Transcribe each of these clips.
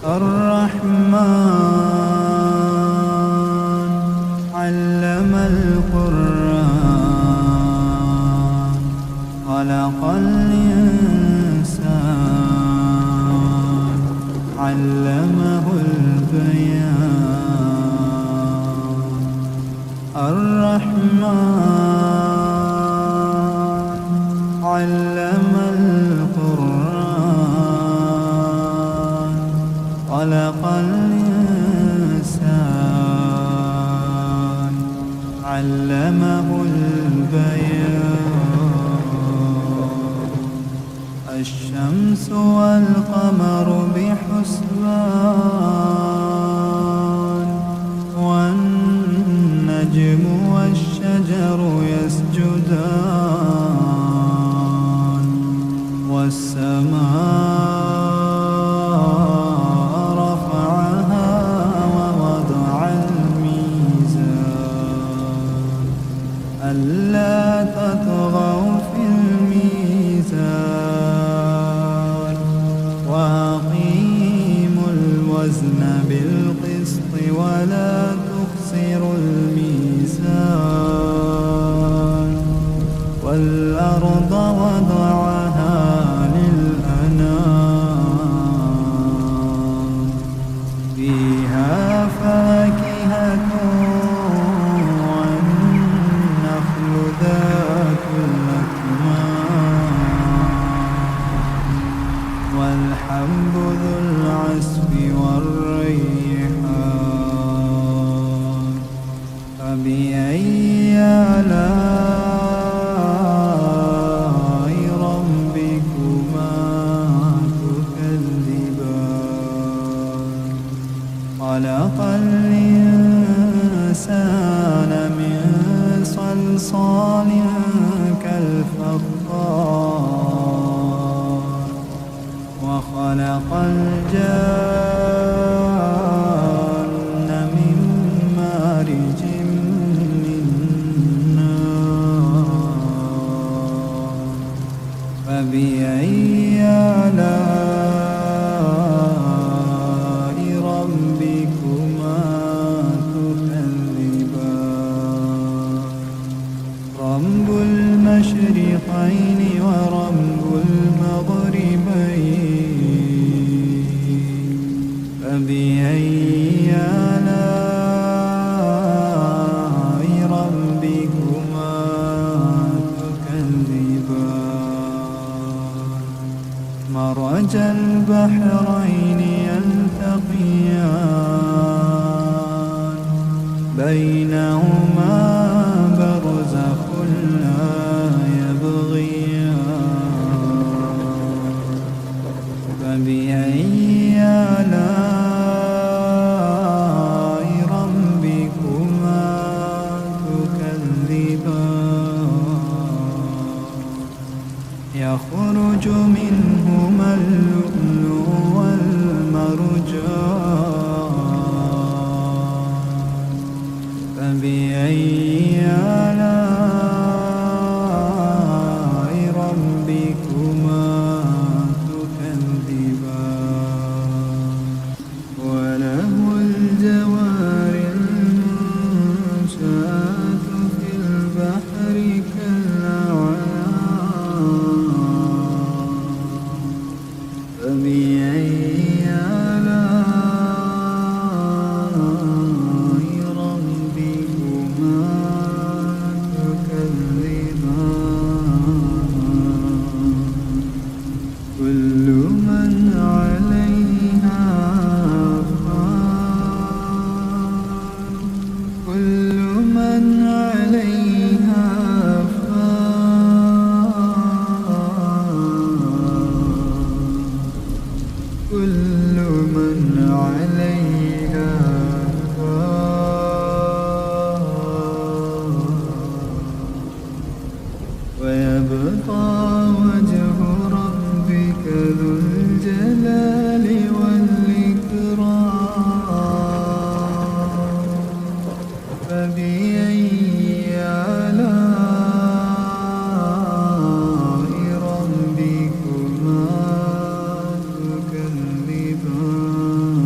الرحمن علم القرآن خلق الإنسان علمه البيان. الرحمن علم القرآن خلق الإنسان علمه البيان. الشمس والقمر بحسبان والنجم والشجر يسجدان والسماء رفعها ووضع الميزان ألا تطغوا في الميزان وأقيموا الوزن بالقسط ولا تخسروا الميزان. والأرض وضعها للأنام فيها فاكهة والنخل ذات الأكمام والحب ذو العصف والريحان. فبأي آلاء ربكما تكذبان. خلق الإنسان من صلصال كالفخار وخلق الجان من مارج من نار. فبأي آلاء ربكما تكذبان. رب المشرقين ورب المغربين. فبأي آلاء ربكما تكذبان. مرج البحرين يلتقيان بينهما برزخ لا يبغيان. فبأي آلاء ربكما تكذبان. يخرج منهما اللؤلؤ والمرجان. فبأي آلاء ربكما تكذبان. وله الجوار المنشآت في البحر كالأعلام. فبأي آلاء ربكما تكذبان. كل من عليها فان. كل من عليها فان. كل من عليها فان. ويبقى وجه ربك ذو الجلال والإكرام. فبأي آلاء ربكما تكذبان.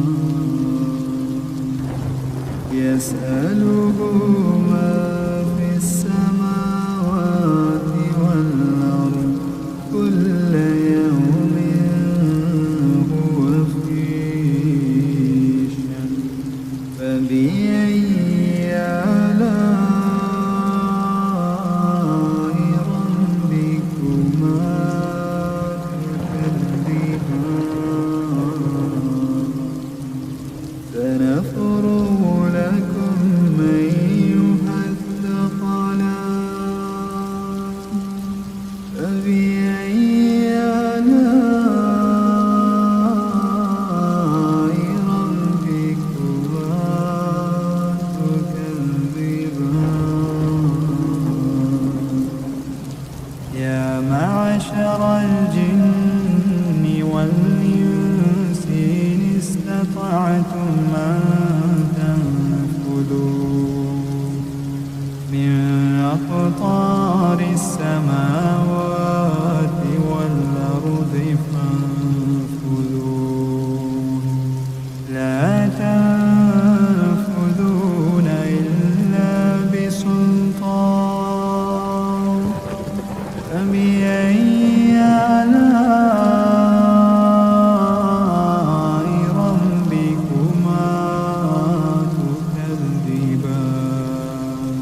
استطعتم أن تنفذوا من أقطار السماوات والأرض فانفذوا لا تنفذون إلا بسلطان فبأي آلاء ربكما تكذبان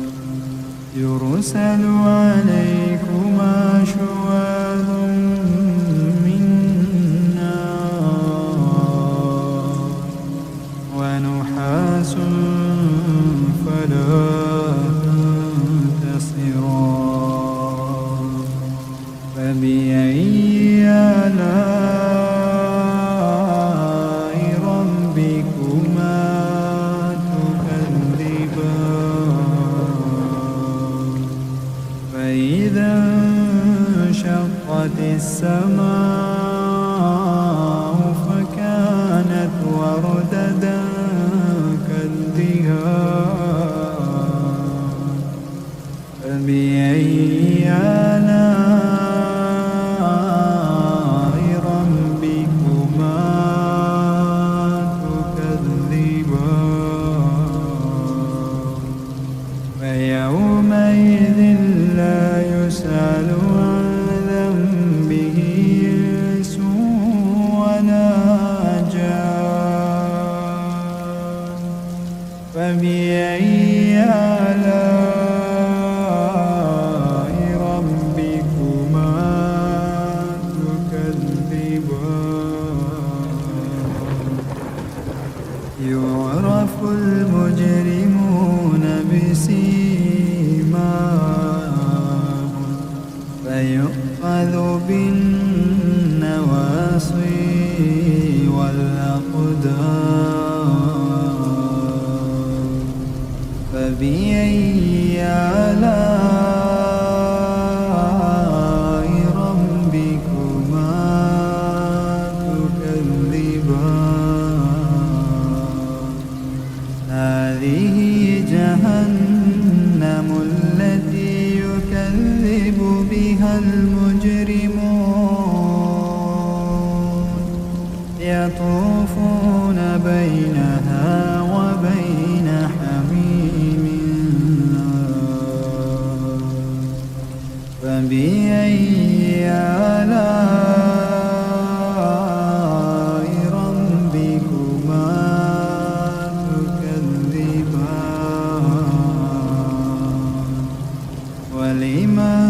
يرسل عليكما شواظ من نار ونحاس فلا تنتصران فبأي آلاء ربكما تكذبان فإذا انشقت السماء فكانت وردة كالدهان فبأي آلاء ربكما تكذبان فيومئذ لا يسأل عن ذنبه إنس ولا جان فبأي آلاء ربكما تكذبان يعرف المجرمون بسيماهم فيؤخذ بالنواصي والأقدام فبأي آلاء ربكما تكذبان هذه جهنم التي يكذب بها المجرمون يطوفون بينها وبين حميم آن فبأي آلاء ربكما تكذبان ولمن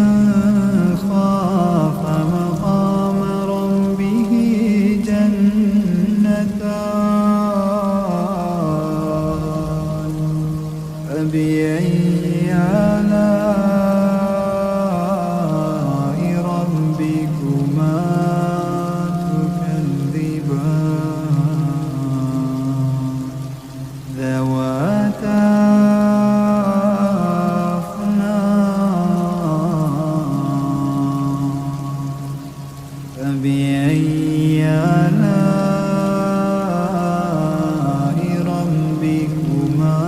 خاف مقام ربه جنتان فبأي آلاء ربكما تكذبان ذواتا أفنان فبأي آلاء ربكما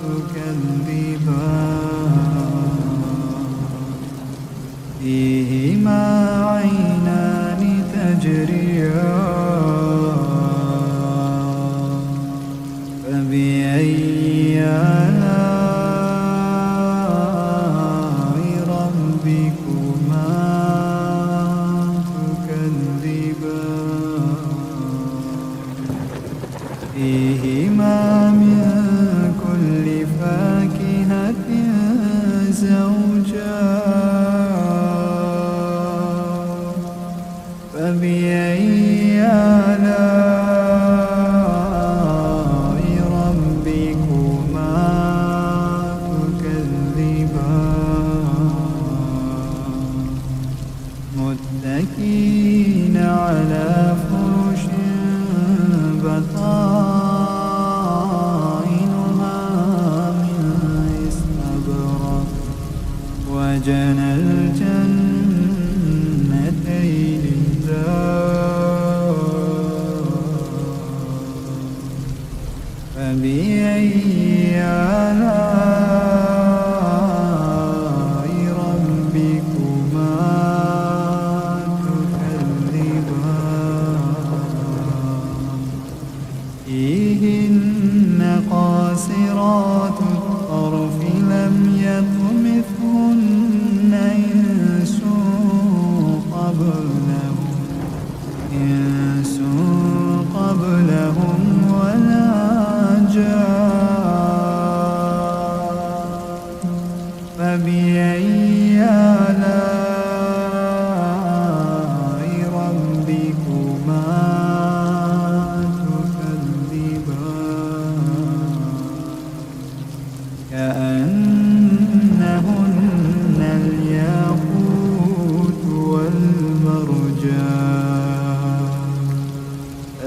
تكذبان فيهما عينان تجريان فبأي آلاء ربكما تكذبان فيهما من كل فاكهة زوجان فبأي آلاء ربكما تكذبان متكئين على فرش بطائنها من استبرق وجنى الجنتين دان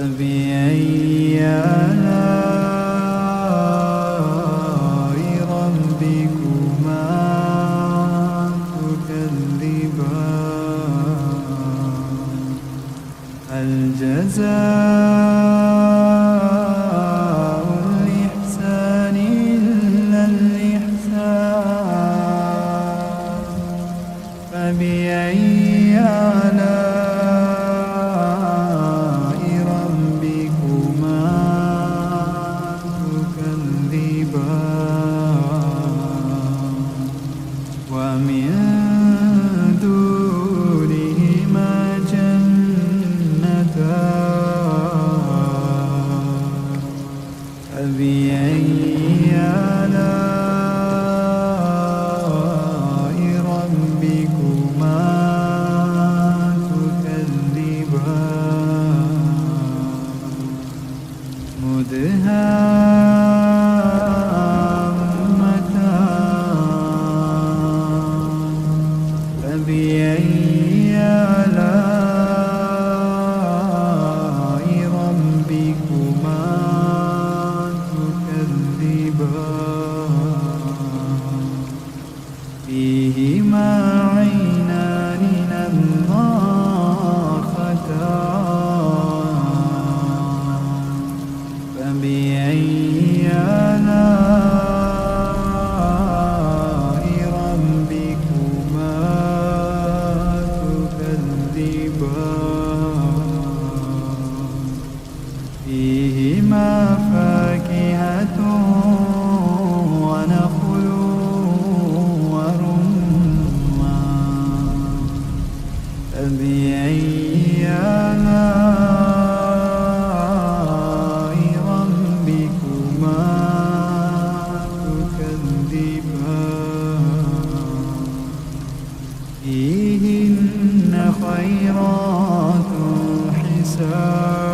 فبأي آلاء ربكما تكذبان هل جزاء الإحسان إلا الإحسان فبأي آلاء ربكما تكذبان ومن دونهما جنتان فبأي آلاء ربكما تكذبان مدهامتان فبأي آلاء ربكما تكذبان فيهما عينان نضاختان فبأي آلاء ربكما تكذبان فيهما فاكهة ونخل ورمان فبأي آلاء ربكما تكذبان فيهن خيرات حسان